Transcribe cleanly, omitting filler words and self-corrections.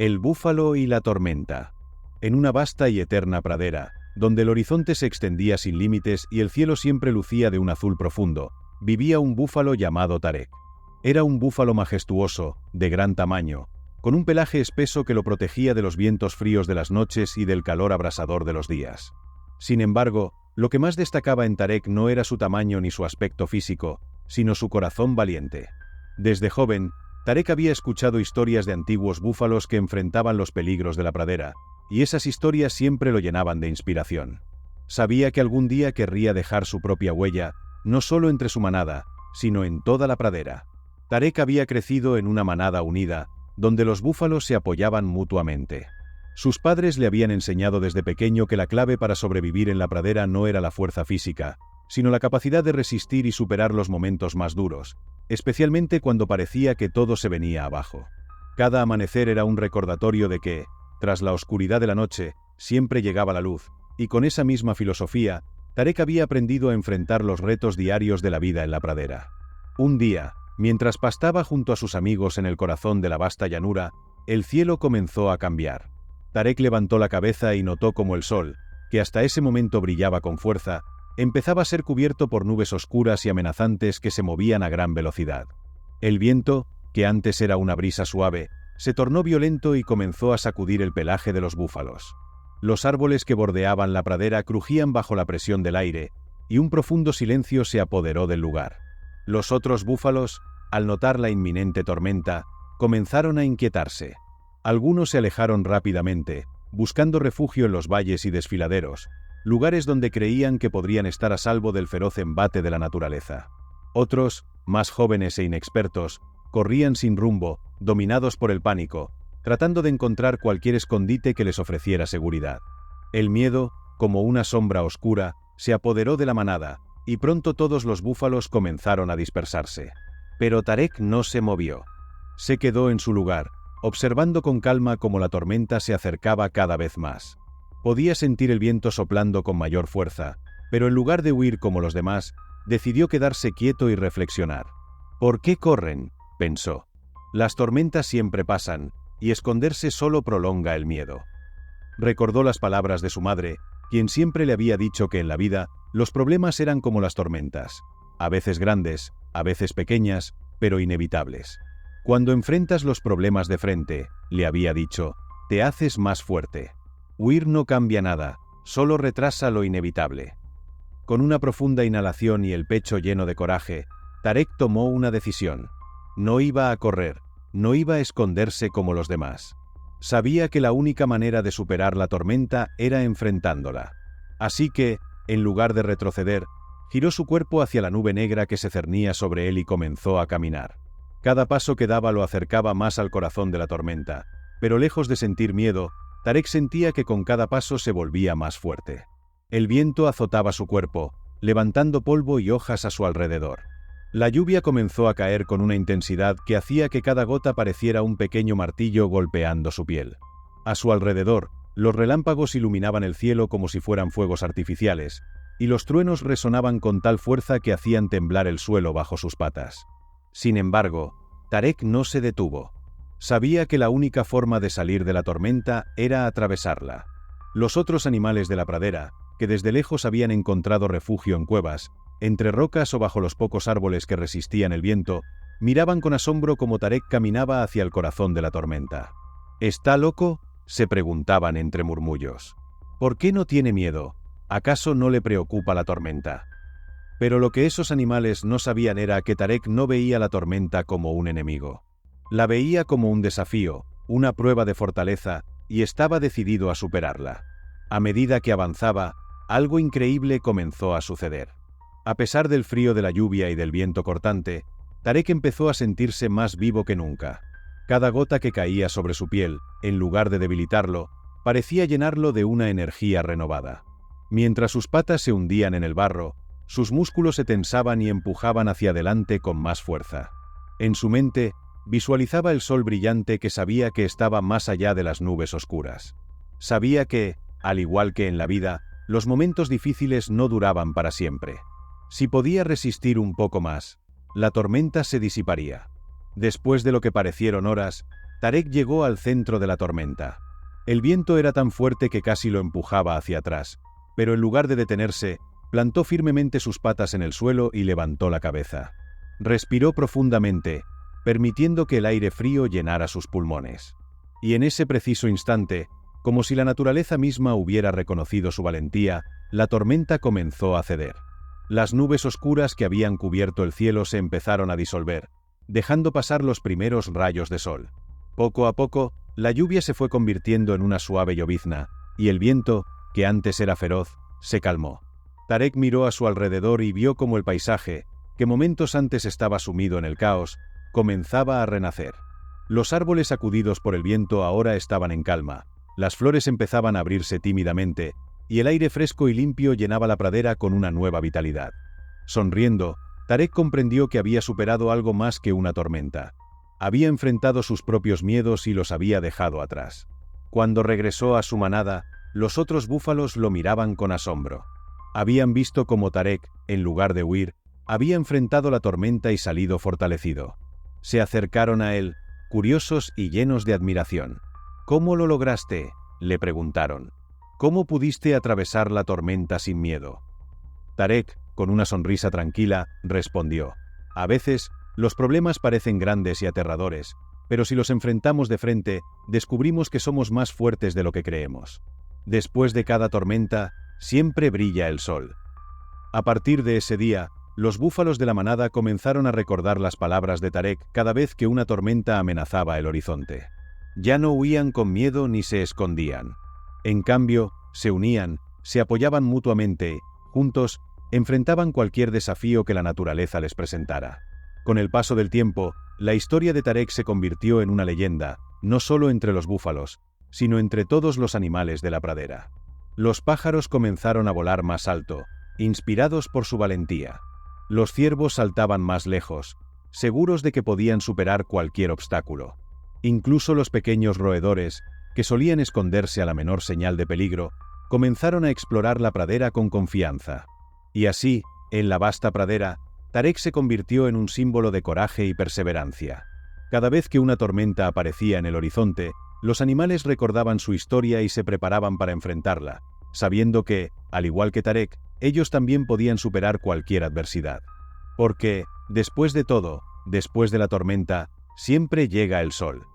El búfalo y la tormenta. En una vasta y eterna pradera, donde el horizonte se extendía sin límites y el cielo siempre lucía de un azul profundo, vivía un búfalo llamado Tarek. Era un búfalo majestuoso, de gran tamaño, con un pelaje espeso que lo protegía de los vientos fríos de las noches y del calor abrasador de los días. Sin embargo, lo que más destacaba en Tarek no era su tamaño ni su aspecto físico, sino su corazón valiente. Desde joven, Tarek había escuchado historias de antiguos búfalos que enfrentaban los peligros de la pradera, y esas historias siempre lo llenaban de inspiración. Sabía que algún día querría dejar su propia huella, no solo entre su manada, sino en toda la pradera. Tarek había crecido en una manada unida, donde los búfalos se apoyaban mutuamente. Sus padres le habían enseñado desde pequeño que la clave para sobrevivir en la pradera no era la fuerza física, sino la capacidad de resistir y superar los momentos más duros, especialmente cuando parecía que todo se venía abajo. Cada amanecer era un recordatorio de que, tras la oscuridad de la noche, siempre llegaba la luz, y con esa misma filosofía, Tarek había aprendido a enfrentar los retos diarios de la vida en la pradera. Un día, mientras pastaba junto a sus amigos en el corazón de la vasta llanura, el cielo comenzó a cambiar. Tarek levantó la cabeza y notó cómo el sol, que hasta ese momento brillaba con fuerza, empezaba a ser cubierto por nubes oscuras y amenazantes que se movían a gran velocidad. El viento, que antes era una brisa suave, se tornó violento y comenzó a sacudir el pelaje de los búfalos. Los árboles que bordeaban la pradera crujían bajo la presión del aire, y un profundo silencio se apoderó del lugar. Los otros búfalos, al notar la inminente tormenta, comenzaron a inquietarse. Algunos se alejaron rápidamente, buscando refugio en los valles y desfiladeros, lugares donde creían que podrían estar a salvo del feroz embate de la naturaleza. Otros, más jóvenes e inexpertos, corrían sin rumbo, dominados por el pánico, tratando de encontrar cualquier escondite que les ofreciera seguridad. El miedo, como una sombra oscura, se apoderó de la manada, y pronto todos los búfalos comenzaron a dispersarse. Pero Tarek no se movió. Se quedó en su lugar, observando con calma cómo la tormenta se acercaba cada vez más. Podía sentir el viento soplando con mayor fuerza, pero en lugar de huir como los demás, decidió quedarse quieto y reflexionar. ¿Por qué corren?, pensó. Las tormentas siempre pasan, y esconderse solo prolonga el miedo. Recordó las palabras de su madre, quien siempre le había dicho que en la vida, los problemas eran como las tormentas, a veces grandes, a veces pequeñas, pero inevitables. Cuando enfrentas los problemas de frente, le había dicho, te haces más fuerte. Huir no cambia nada, solo retrasa lo inevitable. Con una profunda inhalación y el pecho lleno de coraje, Tarek tomó una decisión. No iba a correr, no iba a esconderse como los demás. Sabía que la única manera de superar la tormenta era enfrentándola. Así que, en lugar de retroceder, giró su cuerpo hacia la nube negra que se cernía sobre él y comenzó a caminar. Cada paso que daba lo acercaba más al corazón de la tormenta, pero lejos de sentir miedo, Tarek sentía que con cada paso se volvía más fuerte. El viento azotaba su cuerpo, levantando polvo y hojas a su alrededor. La lluvia comenzó a caer con una intensidad que hacía que cada gota pareciera un pequeño martillo golpeando su piel. A su alrededor, los relámpagos iluminaban el cielo como si fueran fuegos artificiales, y los truenos resonaban con tal fuerza que hacían temblar el suelo bajo sus patas. Sin embargo, Tarek no se detuvo. Sabía que la única forma de salir de la tormenta era atravesarla. Los otros animales de la pradera, que desde lejos habían encontrado refugio en cuevas, entre rocas o bajo los pocos árboles que resistían el viento, miraban con asombro cómo Tarek caminaba hacia el corazón de la tormenta. ¿Está loco?, se preguntaban entre murmullos. ¿Por qué no tiene miedo? ¿Acaso no le preocupa la tormenta? Pero lo que esos animales no sabían era que Tarek no veía la tormenta como un enemigo. La veía como un desafío, una prueba de fortaleza, y estaba decidido a superarla. A medida que avanzaba, algo increíble comenzó a suceder. A pesar del frío de la lluvia y del viento cortante, Tarek empezó a sentirse más vivo que nunca. Cada gota que caía sobre su piel, en lugar de debilitarlo, parecía llenarlo de una energía renovada. Mientras sus patas se hundían en el barro, sus músculos se tensaban y empujaban hacia adelante con más fuerza. En su mente, visualizaba el sol brillante que sabía que estaba más allá de las nubes oscuras. Sabía que, al igual que en la vida, los momentos difíciles no duraban para siempre. Si podía resistir un poco más, la tormenta se disiparía. Después de lo que parecieron horas, Tarek llegó al centro de la tormenta. El viento era tan fuerte que casi lo empujaba hacia atrás, pero en lugar de detenerse, plantó firmemente sus patas en el suelo y levantó la cabeza. Respiró profundamente, permitiendo que el aire frío llenara sus pulmones. Y en ese preciso instante, como si la naturaleza misma hubiera reconocido su valentía, la tormenta comenzó a ceder. Las nubes oscuras que habían cubierto el cielo se empezaron a disolver, dejando pasar los primeros rayos de sol. Poco a poco, la lluvia se fue convirtiendo en una suave llovizna, y el viento, que antes era feroz, se calmó. Tarek miró a su alrededor y vio cómo el paisaje, que momentos antes estaba sumido en el caos, comenzaba a renacer. Los árboles sacudidos por el viento ahora estaban en calma, las flores empezaban a abrirse tímidamente, y el aire fresco y limpio llenaba la pradera con una nueva vitalidad. Sonriendo, Tarek comprendió que había superado algo más que una tormenta. Había enfrentado sus propios miedos y los había dejado atrás. Cuando regresó a su manada, los otros búfalos lo miraban con asombro. Habían visto cómo Tarek, en lugar de huir, había enfrentado la tormenta y salido fortalecido. Se acercaron a él, curiosos y llenos de admiración. «¿Cómo lo lograste?», le preguntaron. «¿Cómo pudiste atravesar la tormenta sin miedo?». Tarek, con una sonrisa tranquila, respondió: «A veces, los problemas parecen grandes y aterradores, pero si los enfrentamos de frente, descubrimos que somos más fuertes de lo que creemos. Después de cada tormenta, siempre brilla el sol». A partir de ese día, los búfalos de la manada comenzaron a recordar las palabras de Tarek cada vez que una tormenta amenazaba el horizonte. Ya no huían con miedo ni se escondían. En cambio, se unían, se apoyaban mutuamente, juntos, enfrentaban cualquier desafío que la naturaleza les presentara. Con el paso del tiempo, la historia de Tarek se convirtió en una leyenda, no solo entre los búfalos, sino entre todos los animales de la pradera. Los pájaros comenzaron a volar más alto, inspirados por su valentía. Los ciervos saltaban más lejos, seguros de que podían superar cualquier obstáculo. Incluso los pequeños roedores, que solían esconderse a la menor señal de peligro, comenzaron a explorar la pradera con confianza. Y así, en la vasta pradera, Tarek se convirtió en un símbolo de coraje y perseverancia. Cada vez que una tormenta aparecía en el horizonte, los animales recordaban su historia y se preparaban para enfrentarla, sabiendo que, al igual que Tarek, ellos también podían superar cualquier adversidad. Porque, después de todo, después de la tormenta, siempre llega el sol.